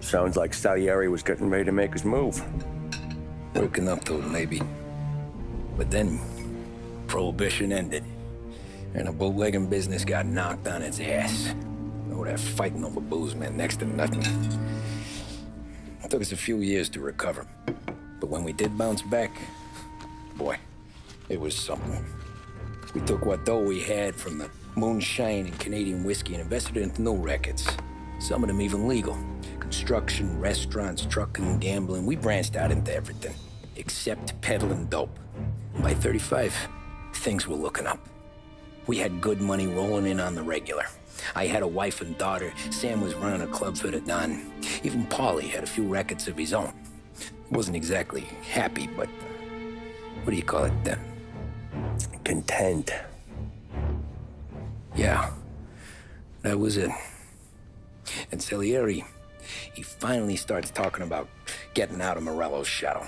Sounds like Salieri was getting ready to make his move. Working up to it, maybe. But then, Prohibition ended. And the bootlegging business got knocked on its ass. Oh, that fighting over booze meant next to nothing. It took us a few years to recover. But when we did bounce back, boy, it was something. We took what dough we had from the moonshine and Canadian whiskey and invested it into new rackets. Some of them even legal. Construction, restaurants, trucking, gambling. We branched out into everything, except peddling dope. And by 35, things were looking up. We had good money rolling in on the regular. I had a wife and daughter. Sam was running a club for the Don. Even Paulie had a few rackets of his own. He wasn't exactly happy, but what do you call it then? Content. Yeah, that was it. And Salieri, he finally starts talking about getting out of Morello's shadow.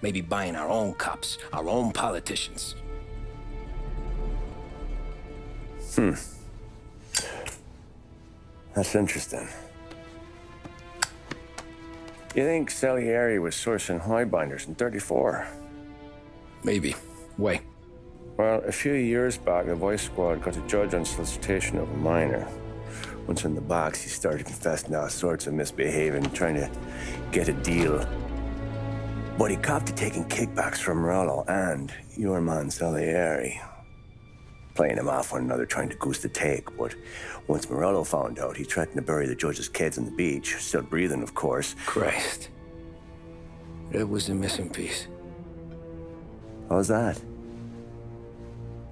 Maybe buying our own cops, our own politicians. That's interesting. You think Salieri was sourcing highbinders in 34? Maybe. Why? Well, a few years back, the Vice Squad got a judge on solicitation of a minor. Once in the box, he started confessing all sorts of misbehaving, trying to get a deal. But he copped to taking kickbacks from Morello and your man Salieri. Playing them off one another, trying to goose the take. But once Morello found out, he threatened to bury the judge's kids on the beach. Still breathing, of course. Christ. That was the missing piece. How's that?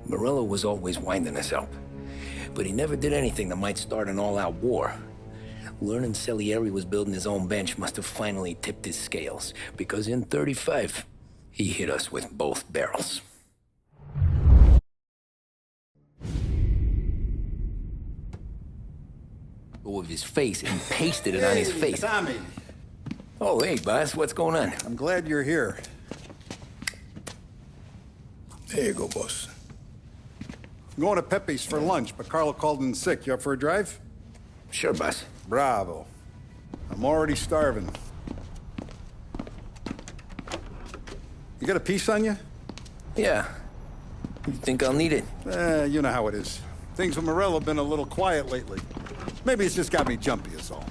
Morello was always winding us up. But he never did anything that might start an all-out war. Learning Salieri was building his own bench must have finally tipped his scales. Because in 35, he hit us with both barrels. Of his face and pasted it on his face. Tommy. Oh, hey, boss, what's going on? I'm glad you're here. There you go, boss. I'm going to Pepe's for lunch, but Carlo called in sick. You up for a drive? Sure, boss. Bravo. I'm already starving. You got a piece on you? Yeah. You think I'll need it? You know how it is. Things with Morello have been a little quiet lately. Maybe it's just got me jumpy is all.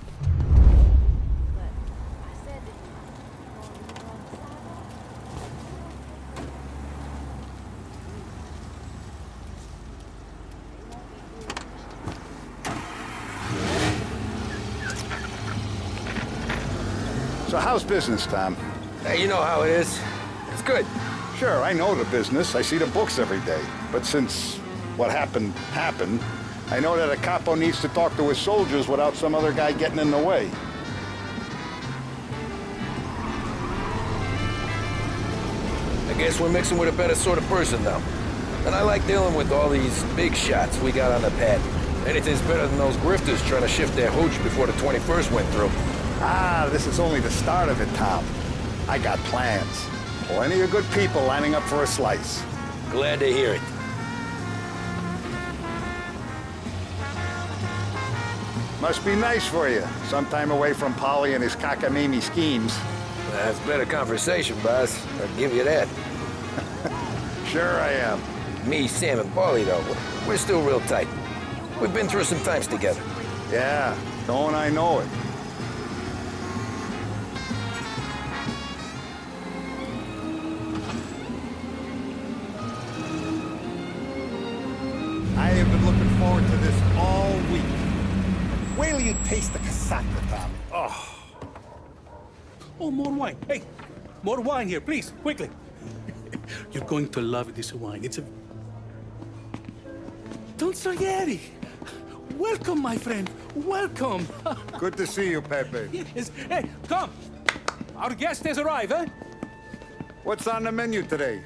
So how's business, Tom? Hey, you know how it is. It's good. Sure, I know the business. I see the books every day. But since what happened, I know that a capo needs to talk to his soldiers without some other guy getting in the way. I guess we're mixing with a better sort of person now. And I like dealing with all these big shots we got on the pad. Anything's better than those grifters trying to shift their hooch before the 21st went through. Ah, this is only the start of it, Tom. I got plans. Plenty of good people lining up for a slice. Glad to hear it. Must be nice for you, sometime away from Polly and his cockamamie schemes. That's better conversation, boss. I'll give you that. Sure I am. Me, Sam, and Paulie, though, we're still real tight. We've been through some times together. Yeah, don't I know it. I have been looking forward to this all week. Wait till you taste the casaca, Tommy. Oh. Oh, more wine. Hey, more wine here, please, quickly. You're going to love this wine. It's a... Don Salieri. Welcome, my friend. Welcome. Good to see you, Pepe. Yes. Hey, come. Our guest has arrived, eh? What's on the menu today?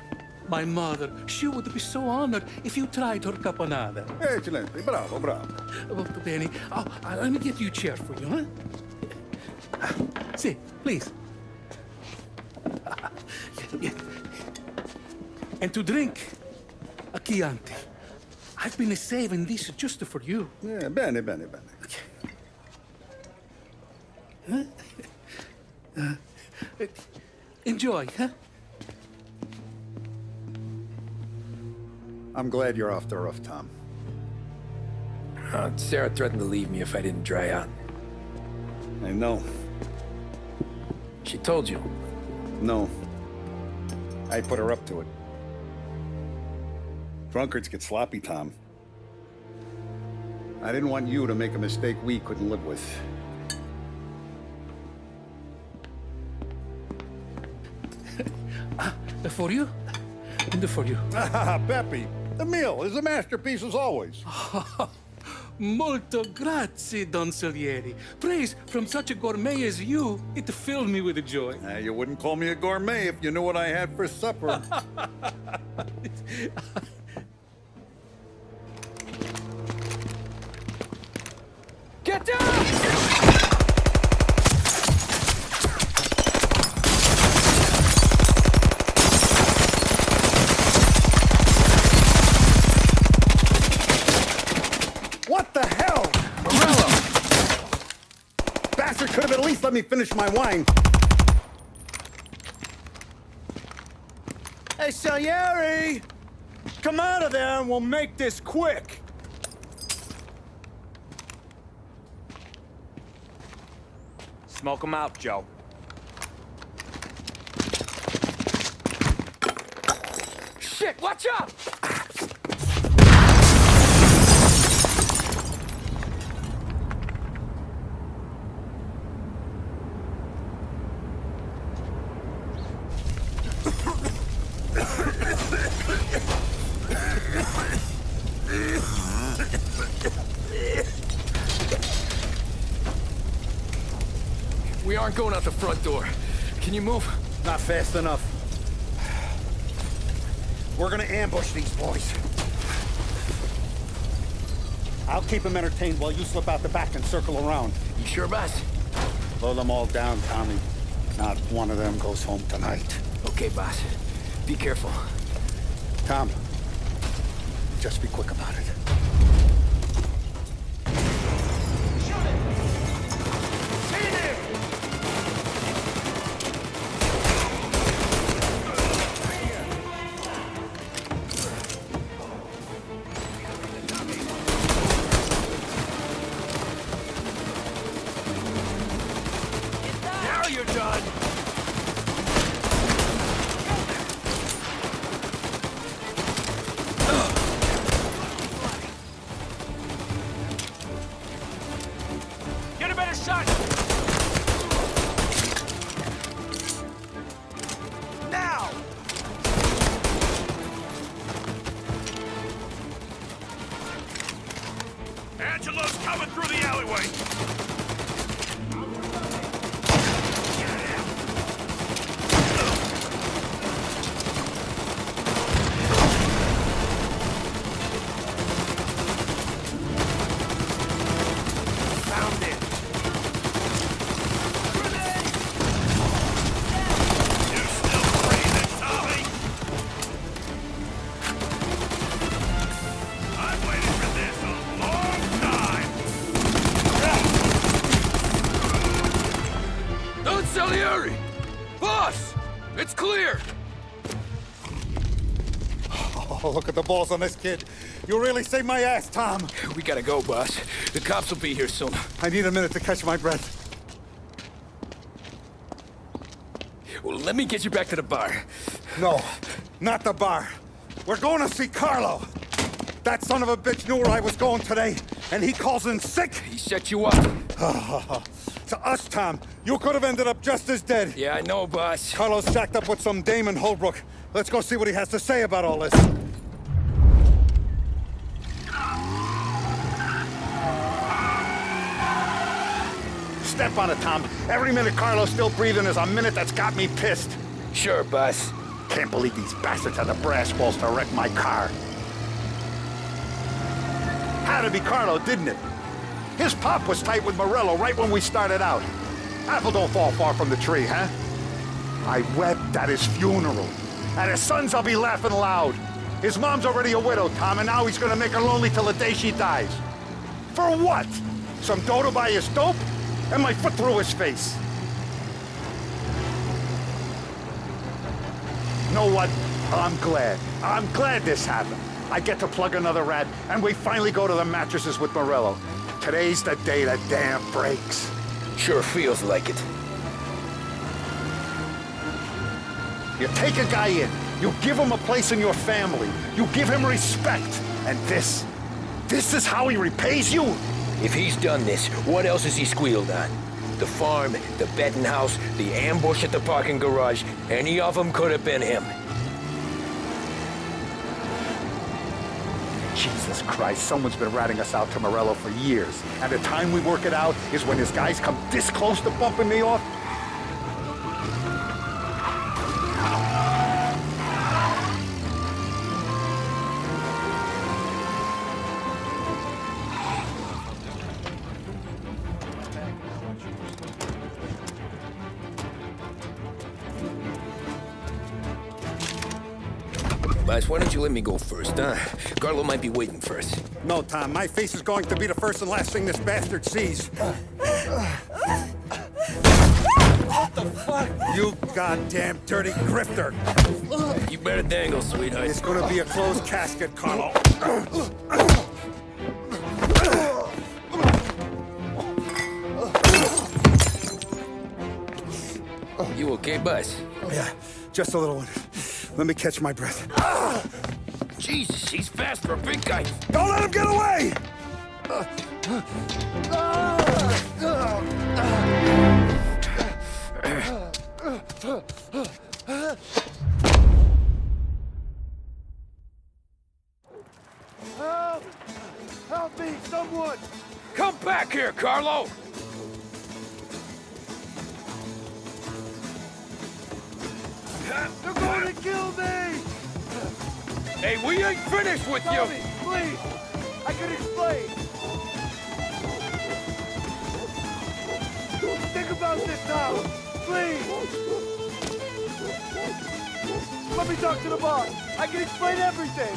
My mother, she would be so honored if you tried her caponata. Excellent. Bravo, bravo. Molto bene. Oh, let me get you a chair for you, huh? See, please. And to drink, a Chianti. I've been saving this just for you. Yeah, bene, bene, bene. Enjoy, huh? I'm glad you're off the roof, Tom. Sarah threatened to leave me if I didn't dry out. I know. She told you. No. I put her up to it. Drunkards get sloppy, Tom. I didn't want you to make a mistake we couldn't live with. For you? And for you. Peppy, the meal is a masterpiece as always. Molto grazie, Don Salieri. Praise from such a gourmet as you, it filled me with joy. You wouldn't call me a gourmet if you knew what I had for supper. Get down! What the hell? Morello! Bastard could have at least let me finish my wine. Hey, Salieri! Come out of there and we'll make this quick. Smoke 'em out, Joe. Shit, watch out! We aren't going out the front door. Can you move? Not fast enough. We're gonna ambush these boys. I'll keep them entertained while you slip out the back and circle around. You sure, boss? Blow them all down, Tommy. Not one of them goes home tonight. Okay, boss. Be careful. Tom, just be quick about it. Now you're done! Get a better shot! Now! Angelo's coming through the alleyway! Found it! You still breathing, Tommy? I've waited for this a long time! Don Salieri! Boss! It's clear! Oh, look at the balls on this kid. You really saved my ass, Tom. We gotta go, boss. The cops will be here soon. I need a minute to catch my breath. Well, let me get you back to the bar. No, not the bar. We're going to see Carlo. That son of a bitch knew where I was going today, and he calls in sick. He set you up. To us, Tom, you could have ended up just as dead. Yeah, I know, boss. Carlo's shacked up with some dame in Holbrook. Let's go see what he has to say about all this. Step on it, Tom. Every minute Carlo's still breathing is a minute that's got me pissed. Sure, boss. Can't believe these bastards had the brass balls to wreck my car. Had to be Carlo, didn't it? His pop was tight with Morello right when we started out. Apple don't fall far from the tree, huh? I wept at his funeral. At his son's, I'll be laughing loud. His mom's already a widow, Tom, and now he's gonna make her lonely till the day she dies. For what? Some dough to buy his dope? and my foot through his face. You know what? I'm glad. I'm glad this happened. I get to plug another rat, and we finally go to the mattresses with Morello. Today's the day the dam breaks. Sure feels like it. You take a guy in, you give him a place in your family, you give him respect, and this is how he repays you? If he's done this, what else has he squealed on? The farm, the betting house, the ambush at the parking garage, any of them could have been him. Jesus Christ, someone's been ratting us out to Morello for years. And the time we work it out is when his guys come this close to bumping me off. Boss, why don't you let me go first, huh? Carlo might be waiting for us. No, Tom, my face is going to be the first and last thing this bastard sees. What the fuck? You goddamn dirty grifter. You better dangle, sweetheart. It's gonna be a closed casket, Carlo. You okay, boss? Yeah, just a little one. Let me catch my breath. Jesus, he's fast for a big guy. Don't let him get away! Help! Help me, someone! Come back here, Carlo! They're going to kill me! Hey, we ain't finished with Tell me, please! I can explain! Think about this now! Please! Let me talk to the boss! I can explain everything!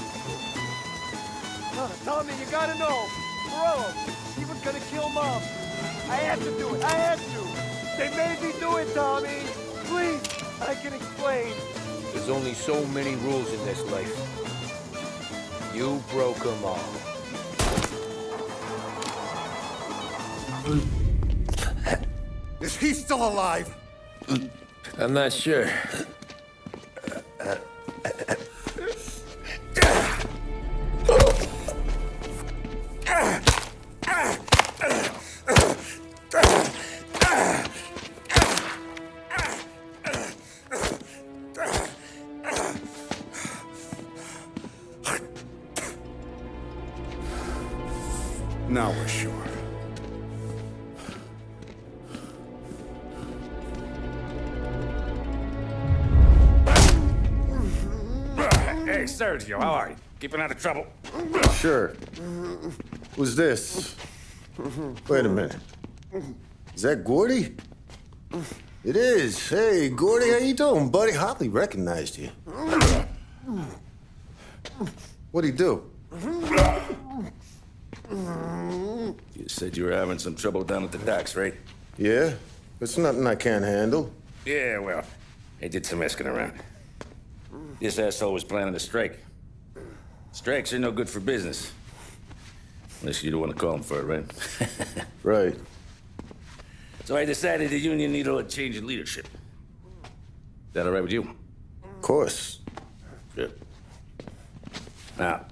Tommy, you gotta know! Morello, he was gonna kill Mom! I had to do it! I had to! They made me do it, Tommy! Please! I can explain! There's only so many rules in this life. You broke them all. Is he still alive? I'm not sure. Now we're sure. Hey, Sergio, how are you? Keeping out of trouble? Sure. Who's this? Wait a minute. Is that Gordy? It is. Hey, Gordy, how you doing, buddy? Hardly recognized you. What'd he do? You said you were having some trouble down at the docks, right? Yeah? It's nothing I can't handle. Yeah, well, I did some asking around. This asshole was planning a strike. Strikes are no good for business. Unless you don't want to call him for it, right? Right. So I decided the union needed a change in leadership. Is that all right with you? Of course. Good. Now,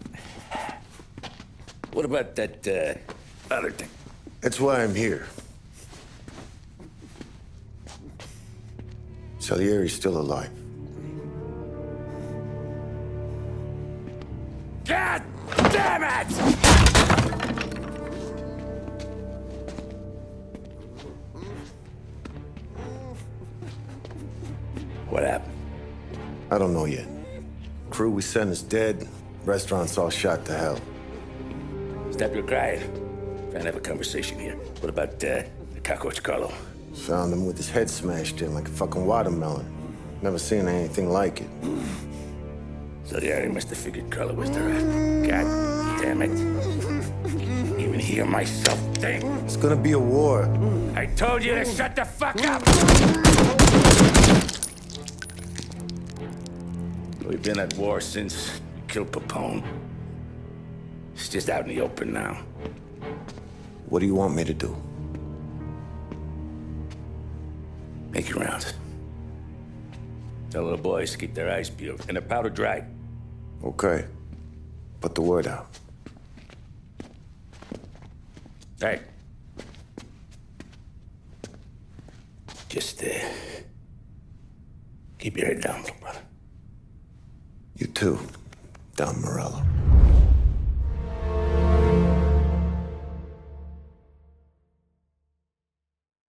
what about that, other thing? That's why I'm here. Salieri's still alive. God damn it! What happened? I don't know yet. Crew we sent is dead. Restaurant's all shot to hell. Stop your crying. Trying to have a conversation here. What about, the cockroach Carlo? Found him with his head smashed in like a fucking watermelon. Never seen anything like it. So yeah, he must have figured Carlo was the rat. God damn it. Even hear myself think? It's gonna be a war. I told you to shut the fuck up! We've been at war since we killed Papone. It's just out in the open now. What do you want me to do? Make your rounds. Tell the boys to keep their eyes peeled and their powder dry. Okay. Put the word out. Hey. Just, keep your head down, little brother. You too, Don Morello.